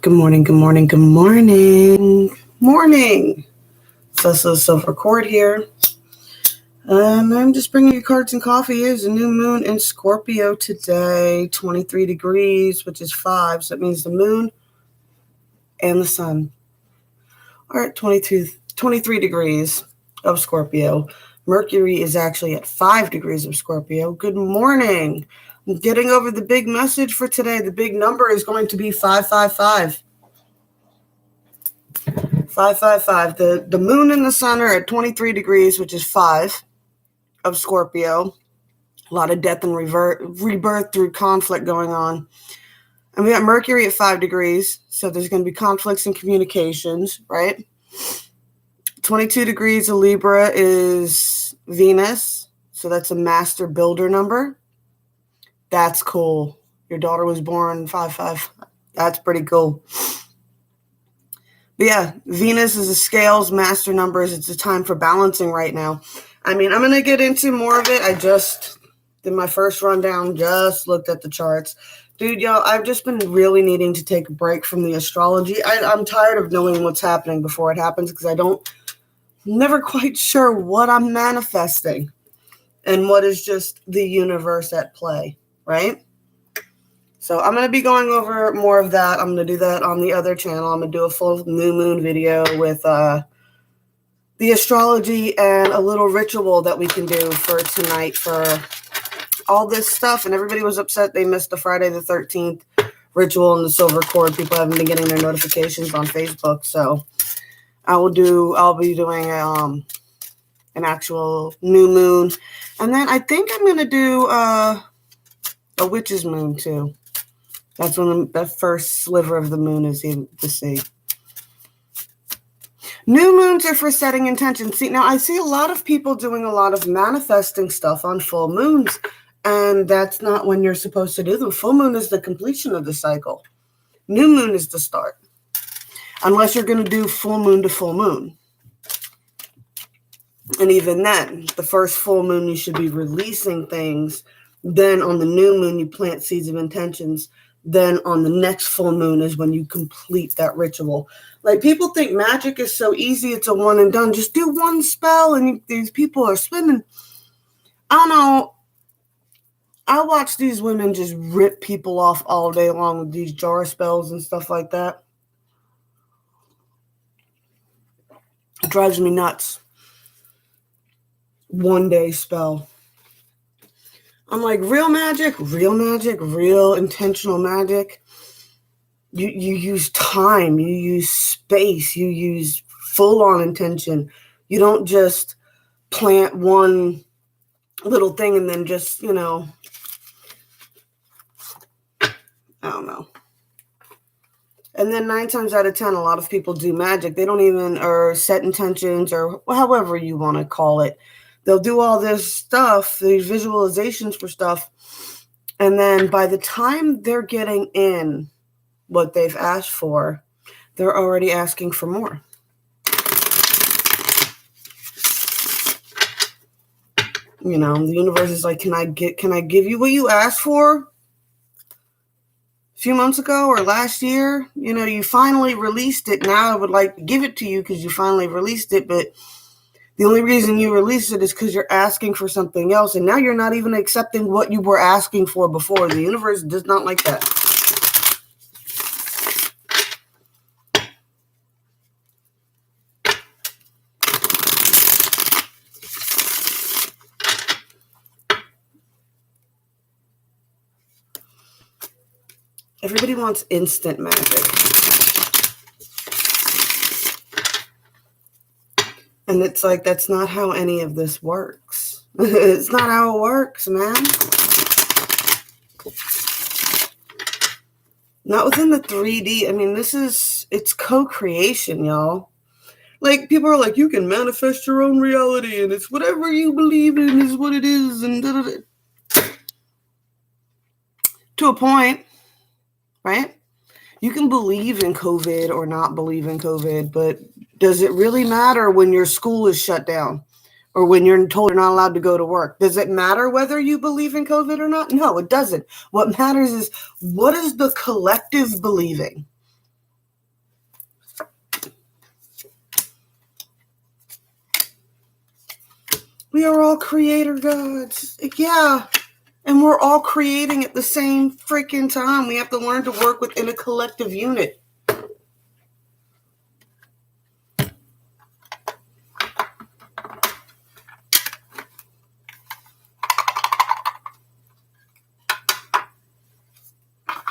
Good morning, good morning, good morning. Morning. Cecil Silver Cord here. And I'm just bringing you cards and coffee. It is a new moon in Scorpio today, 23 degrees, which is 5. So that means the moon and the sun are at 23 degrees of Scorpio. Mercury is actually at 5 degrees of Scorpio. Good morning. I'm getting over the big message for today. The big number is going to be 555. 555. The moon and the sun are at 23 degrees, which is 5 of Scorpio. A lot of death and rebirth through conflict going on. And we got Mercury at 5 degrees, so there's going to be conflicts in communications, right? 22 degrees of Libra is Venus, so that's a master builder number. That's cool. Your daughter was born 5/5. That's pretty cool. But yeah, Venus is a scales, master numbers. It's a time for balancing right now. I mean, I'm going to get into more of it. I just did my first rundown, just looked at the charts. Dude, y'all, I've just been really needing to take a break from the astrology. I'm tired of knowing what's happening before it happens because never quite sure what I'm manifesting and what is just the universe at play, right? So I'm going to be going over more of that. I'm going to do that on the other channel. I'm going to do a full new moon video with the astrology and a little ritual that we can do for tonight for all this stuff. And everybody was upset they missed the Friday the 13th ritual and the silver cord. People haven't been getting their notifications on Facebook. So I'll be doing an actual new moon. And then I think I'm going to do a witch's moon too. That's when the first sliver of the moon is to see. New moons are for setting intentions. See, now I see a lot of people doing a lot of manifesting stuff on full moons, and that's not when you're supposed to do them. Full moon is the completion of the cycle. New moon is the start. Unless you're going to do full moon to full moon. And even then, the first full moon, you should be releasing things. Then on the new moon, you plant seeds of intentions. Then on the next full moon is when you complete that ritual. Like, people think magic is so easy. It's a one and done. Just do one spell and these people are swimming. I don't know. I watch these women just rip people off all day long with these jar spells and stuff like that. It drives me nuts. One day spell. I'm like, real magic, real intentional magic. You use time, you use space, you use full-on intention. You don't just plant one little thing and then just, I don't know. And then 9 times out of 10, a lot of people do magic. They don't even, or set intentions, or however you want to call it. They'll do all this stuff, these visualizations for stuff, and then by the time they're getting in what they've asked for, they're already asking for more. The universe is like, can I give you what you asked for a few months ago or last year? You finally released it. Now I would like to give it to you because you finally released it, but the only reason you release it is because you're asking for something else, and now you're not even accepting what you were asking for before. The universe does not like that. Everybody wants instant magic. And it's like, that's not how any of this works. It's not how it works, man. Not within the 3D. I mean, it's co-creation, y'all. Like, people are like, you can manifest your own reality, and it's whatever you believe in is what it is, and da-da-da. To a point, right? You can believe in COVID or not believe in COVID, but does it really matter when your school is shut down or when you're told you're not allowed to go to work? Does it matter whether you believe in COVID or not? No, it doesn't. What matters is, what is the collective believing? We are all creator gods. Yeah. And we're all creating at the same freaking time. We have to learn to work within a collective unit.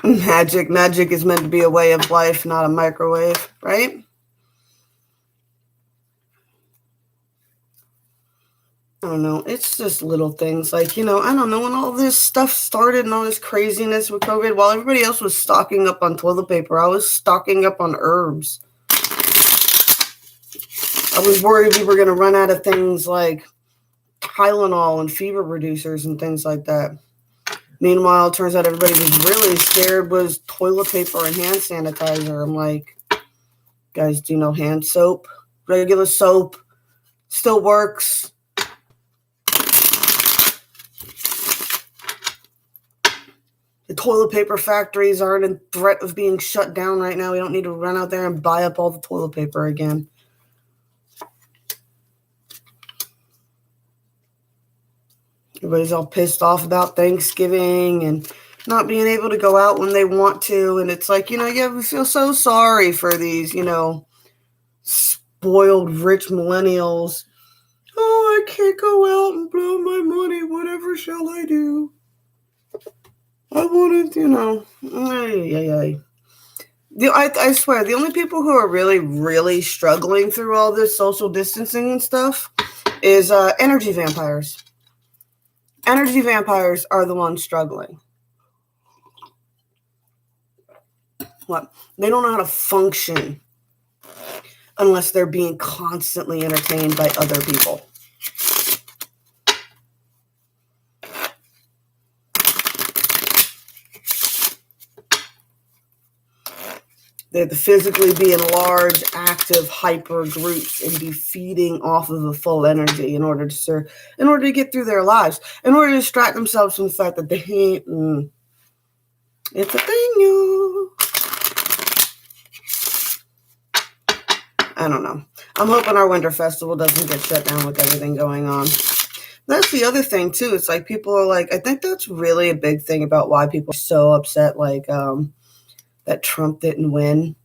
Magic is meant to be a way of life, not a microwave, right? I don't know. It's just little things like, I don't know, when all this stuff started and all this craziness with COVID, while everybody else was stocking up on toilet paper, I was stocking up on herbs. I was worried we were going to run out of things like Tylenol and fever reducers and things like that. Meanwhile, it turns out everybody was really scared was toilet paper and hand sanitizer. I'm like, guys, do you know hand soap? Regular soap still works. The toilet paper factories aren't in threat of being shut down right now. We don't need to run out there and buy up all the toilet paper again. Everybody's all pissed off about Thanksgiving and not being able to go out when they want to. And it's like, we feel so sorry for these, spoiled rich millennials. Oh, I can't go out and blow my money. Whatever shall I do? I want to, I swear, the only people who are really, really struggling through all this social distancing and stuff is energy vampires. Energy vampires are the ones struggling. What? They don't know how to function unless they're being constantly entertained by other people. They have to physically be in large, active, hyper groups and be feeding off of a full energy in order to get through their lives, in order to distract themselves from the fact that they hate. It's a thing, y'all. I don't know. I'm hoping our winter festival doesn't get shut down with everything going on. That's the other thing, too. It's like people are like, I think that's really a big thing about why people are so upset, like, that Trump didn't win.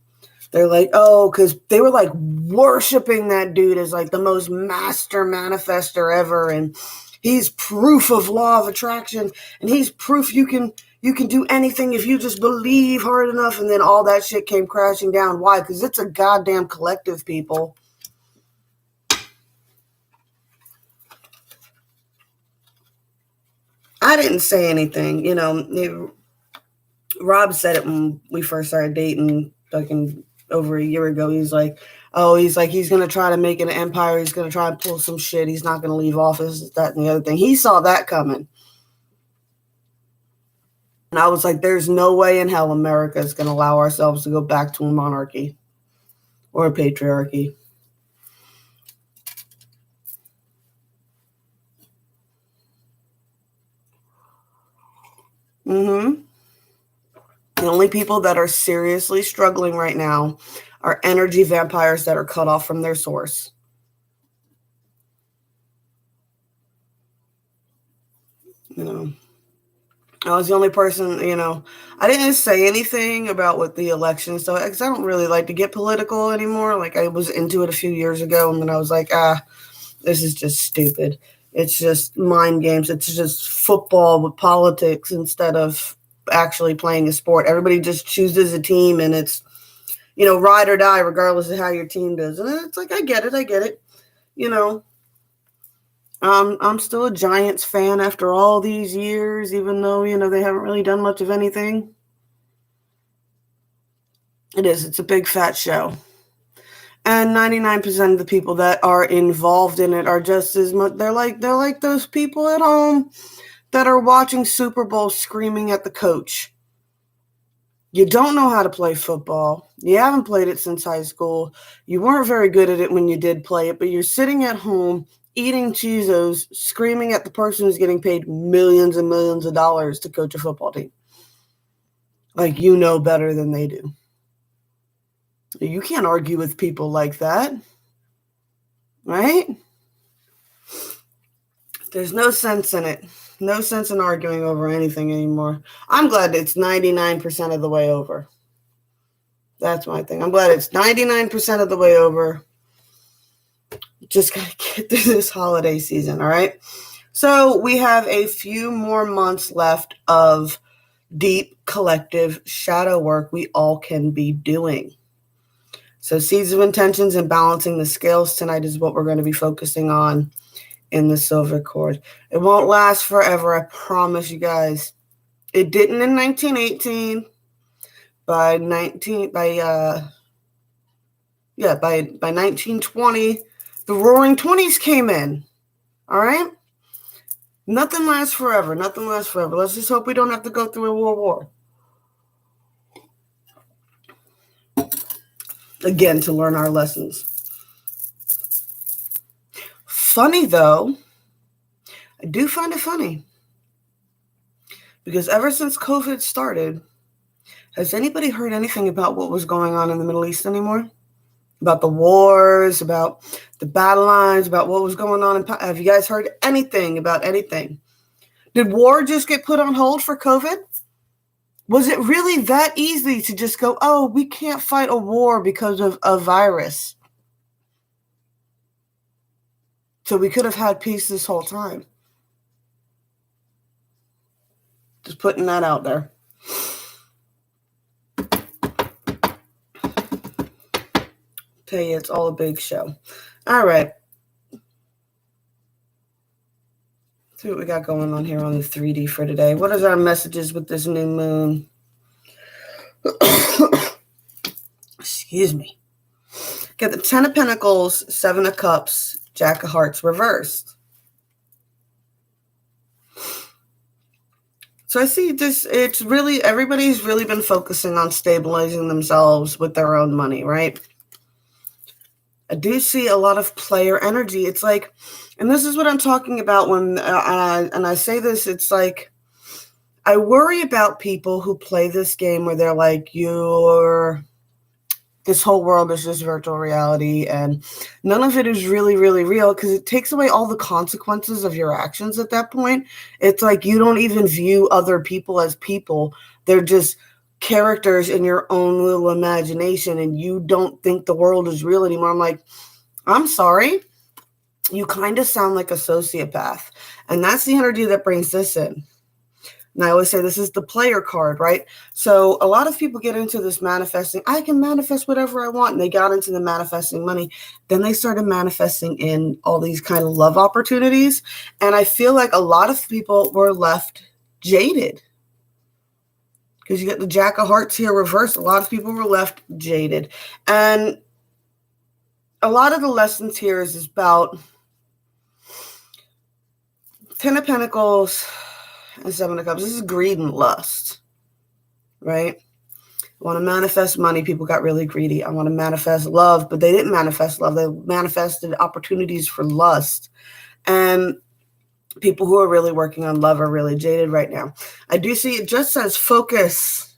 They're like, oh, because they were like worshiping that dude as like the most master manifester ever, and he's proof of law of attraction, and he's proof you can do anything if you just believe hard enough. And then all that shit came crashing down. Why? Because it's a goddamn collective, people. I didn't say anything, Rob said it when we first started dating fucking over a year ago. He's like, he's going to try to make an empire. He's going to try and pull some shit. He's not going to leave office, that and the other thing. He saw that coming. And I was like, there's no way in hell America is going to allow ourselves to go back to a monarchy or a patriarchy. The only people that are seriously struggling right now are energy vampires that are cut off from their source. I was the only person, I didn't say anything about what the election stuff, because I don't really like to get political anymore. Like, I was into it a few years ago, and then I was like, this is just stupid. It's just mind games. It's just football with politics instead of actually playing a sport. Everybody just chooses a team, and it's, ride or die regardless of how your team does. And it's like, I get it. I'm still a Giants fan after all these years, even though, they haven't really done much of anything. It's a big fat show. And 99% of the people that are involved in it are just as much, they're like those people at home that are watching Super Bowl screaming at the coach. You don't know how to play football. You haven't played it since high school. You weren't very good at it when you did play it, but you're sitting at home eating Cheezos, screaming at the person who's getting paid millions and millions of dollars to coach a football team. Like, better than they do. You can't argue with people like that, right? There's no sense in it. No sense in arguing over anything anymore. I'm glad it's 99% of the way over. That's my thing. I'm glad it's 99% of the way over. Just gotta get through this holiday season, all right? So we have a few more months left of deep collective shadow work we all can be doing. So seeds of intentions and balancing the scales tonight is what we're going to be focusing on in the silver cord. It won't last forever, I promise you guys. It didn't in 1918. By 1920, the Roaring Twenties came in. All right? Nothing lasts forever. Nothing lasts forever. Let's just hope we don't have to go through a world war again to learn our lessons. Funny, though, I do find it funny because ever since COVID started, has anybody heard anything about what was going on in the Middle East anymore? About the wars, about the battle lines, about what was going on? Have you guys heard anything about anything? Did war just get put on hold for COVID? Was it really that easy to just go, oh, we can't fight a war because of a virus? So we could have had peace this whole time. Just putting that out there. Tell you, it's all a big show. All right. See what we got going on here on the 3D for today. What is our messages with this new moon? Excuse me. Get the 10 of Pentacles, 7 of Cups, Jack of Hearts reversed. So I see this, it's really, everybody's really been focusing on stabilizing themselves with their own money, right? I do see a lot of player energy. It's like, and this is what I'm talking about when, and I say this, it's like, I worry about people who play this game where they're like, this whole world is just virtual reality and none of it is really, really real because it takes away all the consequences of your actions at that point. It's like you don't even view other people as people. They're just characters in your own little imagination and you don't think the world is real anymore. I'm like, I'm sorry. You kind of sound like a sociopath. And that's the energy that brings this in. And I always say this is the player card, right? So a lot of people get into this manifesting. I can manifest whatever I want. And they got into the manifesting money. Then they started manifesting in all these kind of love opportunities. And I feel like a lot of people were left jaded. Because you get the Jack of Hearts here reversed. A lot of people were left jaded. And a lot of the lessons here is about 10 of Pentacles and 7 of Cups. This is greed and lust, right? I want to manifest money. People got really greedy. I want to manifest love, but they didn't manifest love. They manifested opportunities for lust. And people who are really working on love are really jaded right now. I do see it just says focus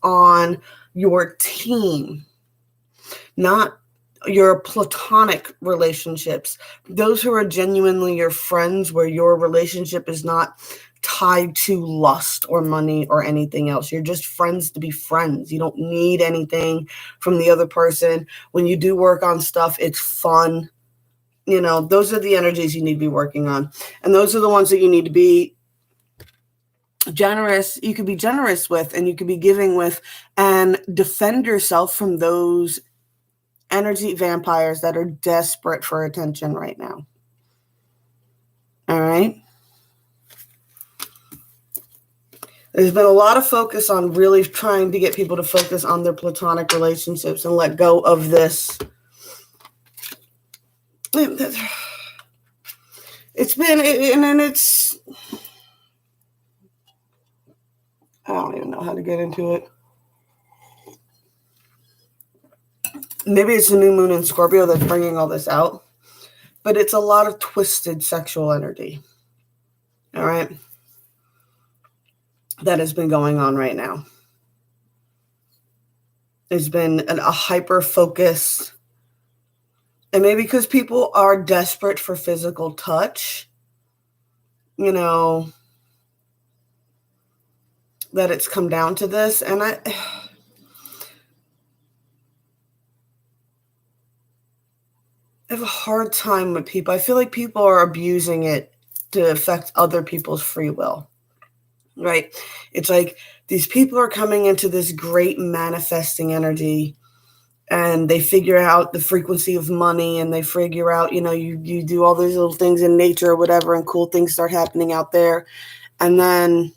on your team, not your platonic relationships, those who are genuinely your friends, where your relationship is not tied to lust or money or anything else. You're just friends to be friends. You don't need anything from the other person. When you do work on stuff, it's fun. You know, those are the energies you need to be working on. And those are the ones that you need to be generous. You could be generous with, and you could be giving with, and defend yourself from those energy vampires that are desperate for attention right now. All right. There's been a lot of focus on really trying to get people to focus on their platonic relationships and let go of this. It's been, and it's, I don't even know how to get into it. Maybe it's the new moon in Scorpio that's bringing all this out, but it's a lot of twisted sexual energy. All right. That has been going on right now. There's been a hyper focus, and maybe because people are desperate for physical touch, you know, that it's come down to this. And I have a hard time with people. I feel like people are abusing it to affect other people's free will, right? It's like these people are coming into this great manifesting energy, and they figure out the frequency of money, and they figure out, you do all these little things in nature or whatever, and cool things start happening out there. And then,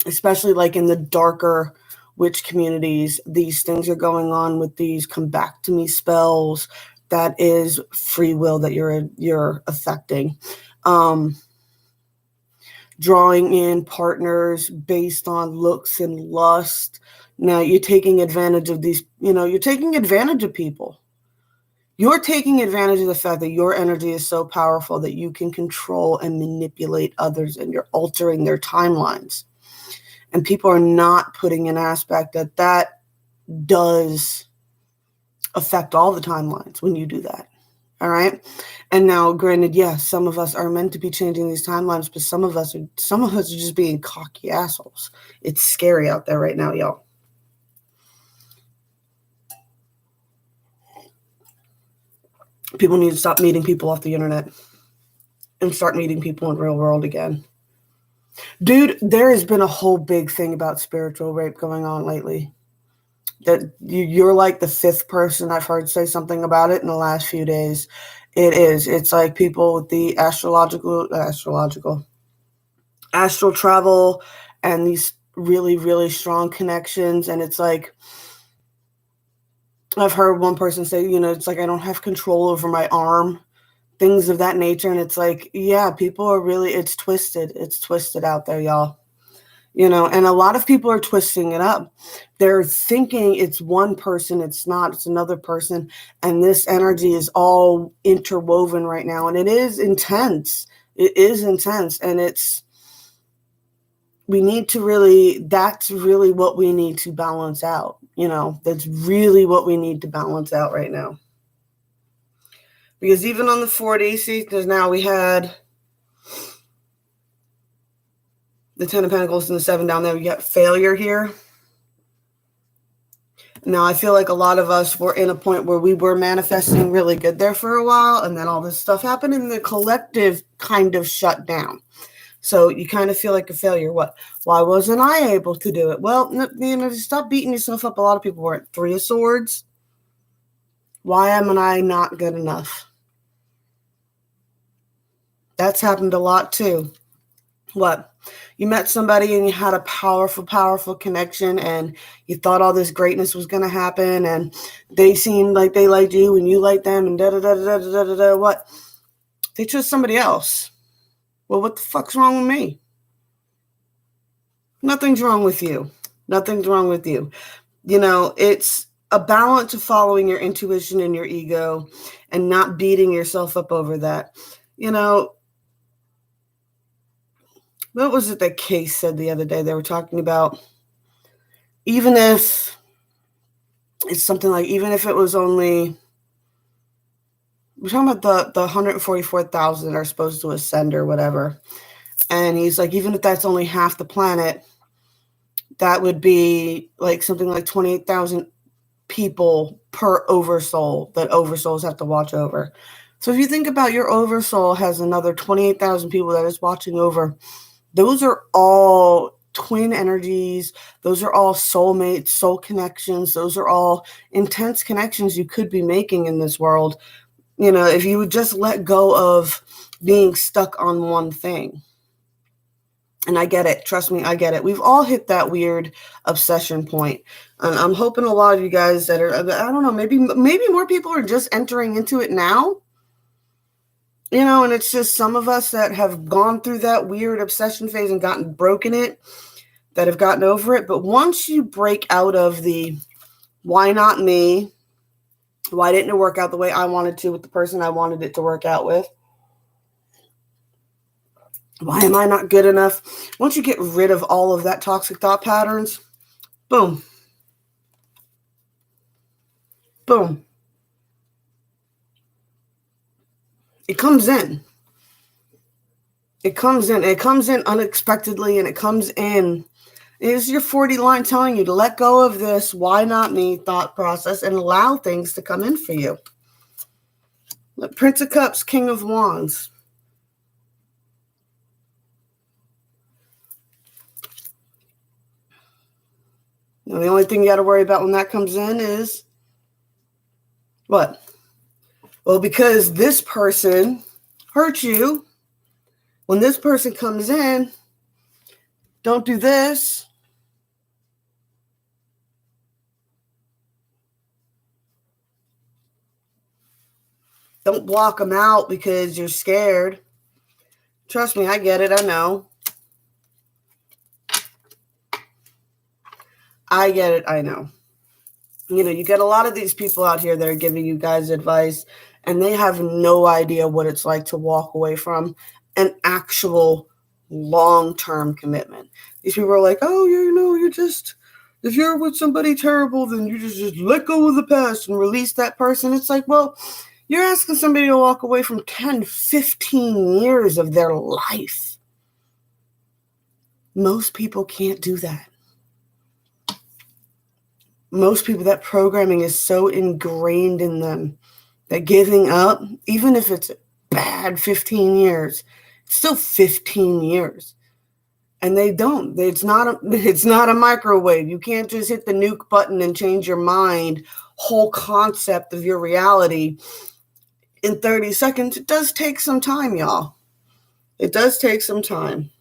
especially like in the darker witch communities, these things are going on with these come back to me spells. That is free will that you're affecting. Drawing in partners based on looks and lust. Now you're taking advantage of these, you're taking advantage of people. You're taking advantage of the fact that your energy is so powerful that you can control and manipulate others, and you're altering their timelines. And people are not putting an aspect that does affect all the timelines when you do that. All right. And now, granted, yes, some of us are meant to be changing these timelines, but some of us are just being cocky assholes. It's scary out there right now, y'all. People need to stop meeting people off the internet and start meeting people in real world again. Dude, there has been a whole big thing about spiritual rape going on lately. That you're like the fifth person I've heard say something about it in the last few days. It is. It's like people with the astral travel and these really, really strong connections. And it's like, I've heard one person say, it's like, I don't have control over my arm, things of that nature. And it's like, yeah, people are really, it's twisted. It's twisted out there, y'all. And a lot of people are twisting it up. They're thinking it's one person. It's not. It's another person. And this energy is all interwoven right now. And it is intense. It is intense. And that's really what we need to balance out. That's really what we need to balance out right now. Because even on the 40, see, because now we had the 10 of Pentacles and the 7 down there. We got failure here. Now, I feel like a lot of us were in a point where we were manifesting really good there for a while, and then all this stuff happened, and the collective kind of shut down. So you kind of feel like a failure. What? Why wasn't I able to do it? Well, stop beating yourself up. A lot of people weren't. 3 of Swords. Why am I not good enough? That's happened a lot too. What? You met somebody and you had a powerful, powerful connection, and you thought all this greatness was going to happen, and they seemed like they liked you and you liked them, and da-da-da-da-da-da-da. What? They chose somebody else. Well, what the fuck's wrong with me? Nothing's wrong with you. Nothing's wrong with you. It's a balance of following your intuition and your ego and not beating yourself up over that. What was it that Case said the other day? They were talking about, even if it's something like, even if it was only, we're talking about the 144,000 that are supposed to ascend or whatever. And he's like, even if that's only half the planet, that would be like something like 28,000 people per oversoul that oversouls have to watch over. So if you think about your oversoul has another 28,000 people that is watching over, those are all twin energies. Those are all soulmates, soul connections. Those are all intense connections you could be making in this world. If you would just let go of being stuck on one thing. And I get it. Trust me, I get it. We've all hit that weird obsession point. And I'm hoping a lot of you guys that are, I don't know, maybe more people are just entering into it now. And it's just some of us that have gone through that weird obsession phase and broken it, that have gotten over it. But once you break out of the, why not me? Why didn't it work out the way I wanted to with the person I wanted it to work out with? Why am I not good enough? Once you get rid of all of that toxic thought patterns, boom. Boom. It comes in. It comes in unexpectedly, and it comes in. It is your 40 line telling you to let go of this why not me thought process and allow things to come in for you. Prince of Cups, King of Wands. And the only thing you got to worry about when that comes in is what? Well, because this person hurt you, when this person comes in, don't do this. Don't block them out because you're scared. Trust me, I get it. I know. I get it. I know. You get a lot of these people out here that are giving you guys advice, and they have no idea what it's like to walk away from an actual long-term commitment. These people are like, oh, you're just, if you're with somebody terrible, then you just let go of the past and release that person. It's like, well, you're asking somebody to walk away from 10, 15 years of their life. Most people can't do that. Most people, that programming is so ingrained in them that giving up, even if it's bad 15 years, it's still 15 years. And they don't. It's not a microwave. You can't just hit the nuke button and change your mind, whole concept of your reality in 30 seconds. It does take some time, y'all. It does take some time.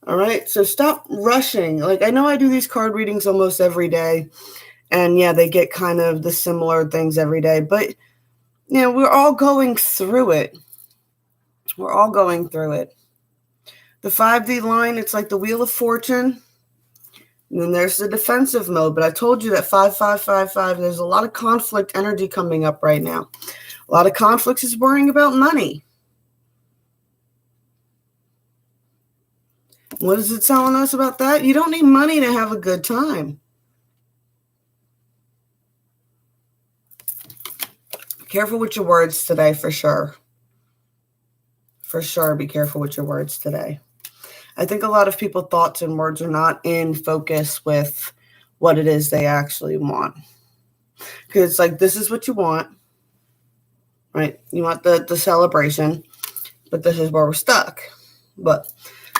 All right? So stop rushing. Like, I know I do these card readings almost every day. And yeah, they get kind of the similar things every day. But, we're all going through it. We're all going through it. The 5D line, it's like the Wheel of Fortune. And then there's the defensive mode. But I told you that 5555, there's a lot of conflict energy coming up right now. A lot of conflicts is worrying about money. What is it telling us about that? You don't need money to have a good time. Careful with your words today, for sure. For sure, be careful with your words today. I think a lot of people's thoughts and words are not in focus with what it is they actually want. Because it's like, this is what you want, right? You want the celebration, but this is where we're stuck. But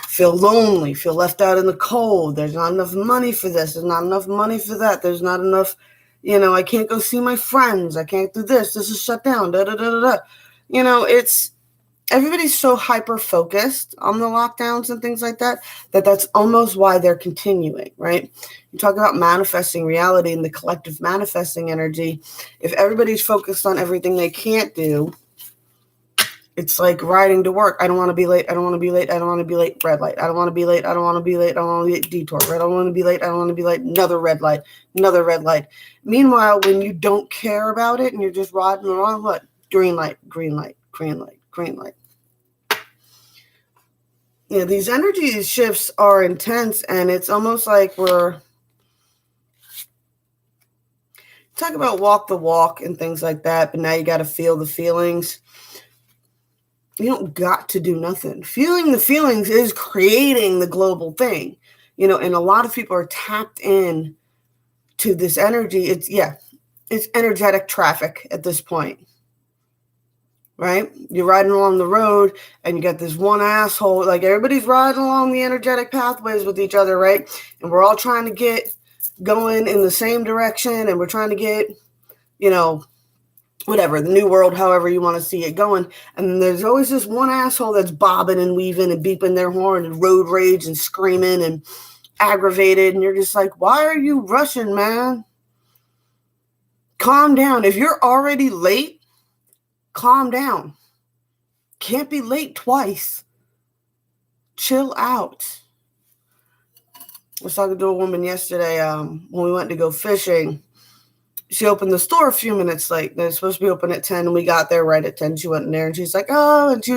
feel lonely, feel left out in the cold. There's not enough money for this. There's not enough money for that. There's not enough, I can't go see my friends. I can't do this. This is shut down. Da, da, da, da, da. It's, everybody's so hyper-focused on the lockdowns and things like that, that's almost why they're continuing, right? You talk about manifesting reality and the collective manifesting energy. If everybody's focused on everything they can't do, it's like riding to work. I don't want to be late. I don't want to be late. I don't want to be late. Red light. I don't want to be late. I don't want to be late. I don't want to be detour. I don't want to be late. I don't want to be late. Another red light. Another red light. Meanwhile, when you don't care about it and you're just riding along, what? Green light, green light, green light, green light. These energy shifts are intense, and it's almost like we're talk about walk the walk and things like that, but now you got to feel the feelings. You don't got to do nothing. Feeling the feelings is creating the global thing, and a lot of people are tapped in to this energy. It's energetic traffic at this point, right? You're riding along the road and you got this one asshole, like everybody's riding along the energetic pathways with each other, right? And we're all trying to get going in the same direction, and we're trying to get, whatever, the new world, however you want to see it going. And there's always this one asshole that's bobbing and weaving and beeping their horn and road rage and screaming and aggravated. And you're just like, why are you rushing, man? Calm down. If you're already late, calm down. Can't be late twice. Chill out. I was talking to a woman yesterday when we went to go fishing. She opened the store a few minutes late. They're supposed to be open at 10, and we got there right at 10. She went in there, and she's like, oh, and she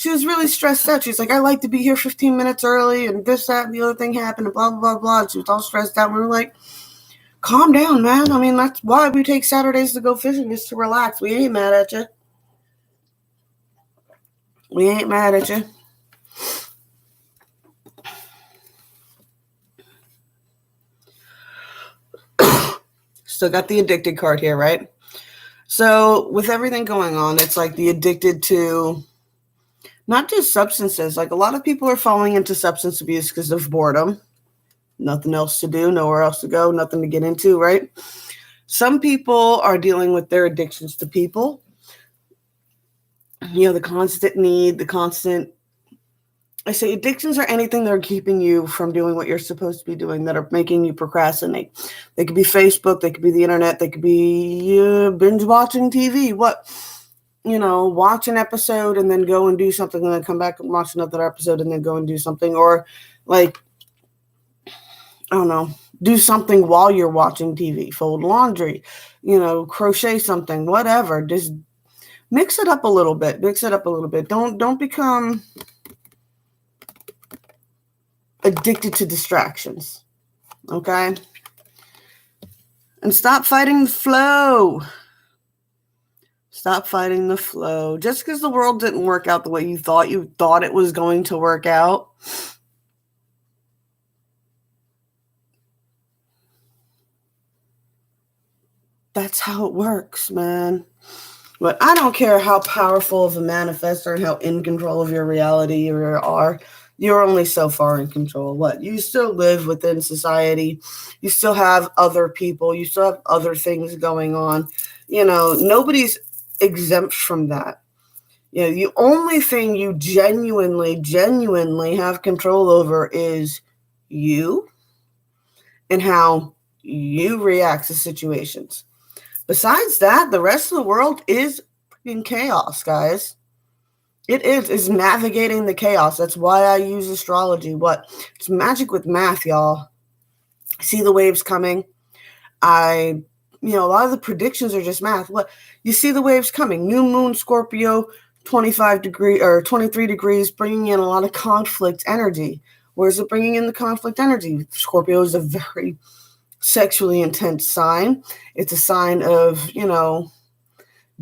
was really stressed out. She's like, I like to be here 15 minutes early, and this, that, and the other thing happened, and blah, blah, blah, blah. And she was all stressed out. And we were like, calm down, man. I mean, that's why we take Saturdays to go fishing, just to relax. We ain't mad at you. We ain't mad at you. Still got the addicted card here, right? So with everything going on, it's like the addicted to not just substances. Like a lot of people are falling into substance abuse because of boredom. Nothing else to do, nowhere else to go, nothing to get into, right? Some people are dealing with their addictions to people. The constant need, I say addictions are anything that are keeping you from doing what you're supposed to be doing, that are making you procrastinate. They could be Facebook, they could be the internet, they could be binge watching TV. Watch an episode and then go and do something, and then come back and watch another episode and then go and do something. Or like, I don't know, do something while you're watching TV, fold laundry, crochet something, whatever. Just mix it up a little bit. Don't become addicted to distractions. Okay? And stop fighting the flow. Stop fighting the flow. Just because the world didn't work out the way you thought it was going to work out, that's how it works, man. But I don't care how powerful of a manifestor and how in control of your reality you are. You're only so far in control. What? You still live within society. You still have other people. You still have other things going on. Nobody's exempt from that. The only thing you genuinely have control over is you and how you react to situations. Besides that, the rest of the world is in chaos, guys. It is navigating the chaos. That's why I use astrology. It's magic with math, y'all. See the waves coming. A lot of the predictions are just math. You see the waves coming. New moon, Scorpio, 25 degree or 23 degrees, bringing in a lot of conflict energy. Where is it bringing in the conflict energy? Scorpio is a very sexually intense sign. It's a sign of,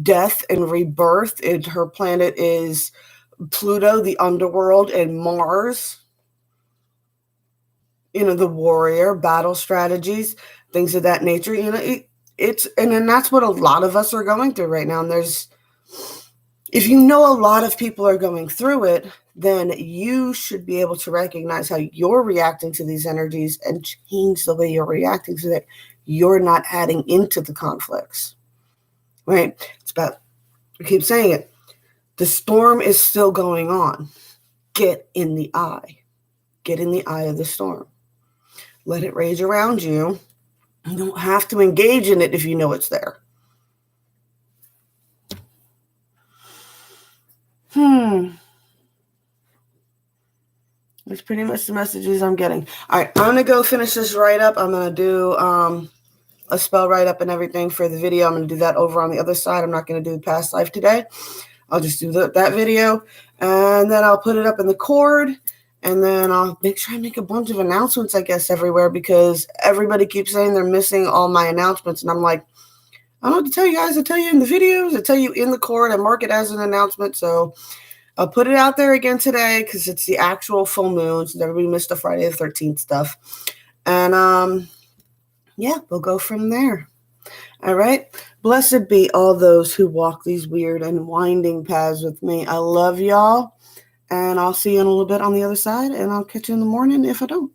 death and rebirth. Her planet is Pluto, the underworld, and Mars, the warrior, battle strategies, things of that nature. And then that's what a lot of us are going through right now. And if a lot of people are going through it, then you should be able to recognize how you're reacting to these energies and change the way you're reacting so that you're not adding into the conflicts, right? I keep saying it. The storm is still going on. Get in the eye. Get in the eye of the storm. Let it rage around you. You don't have to engage in it if you know it's there. That's pretty much the messages I'm getting. All right, I'm going to go finish this write-up. I'm going to do a spell write-up and everything for the video. I'm going to do that over on the other side. I'm not going to do past life today. I'll just do that video, and then I'll put it up in the cord, and then I'll make sure I make a bunch of announcements, I guess, everywhere, because everybody keeps saying they're missing all my announcements, and I'm like, I don't know what to tell you guys. I tell you in the videos. I tell you in the cord. I mark it as an announcement, so I'll put it out there again today because it's the actual full moon, so everybody missed the Friday the 13th stuff, and yeah, we'll go from there. All right. Blessed be all those who walk these weird and winding paths with me. I love y'all, and I'll see you in a little bit on the other side, and I'll catch you in the morning if I don't.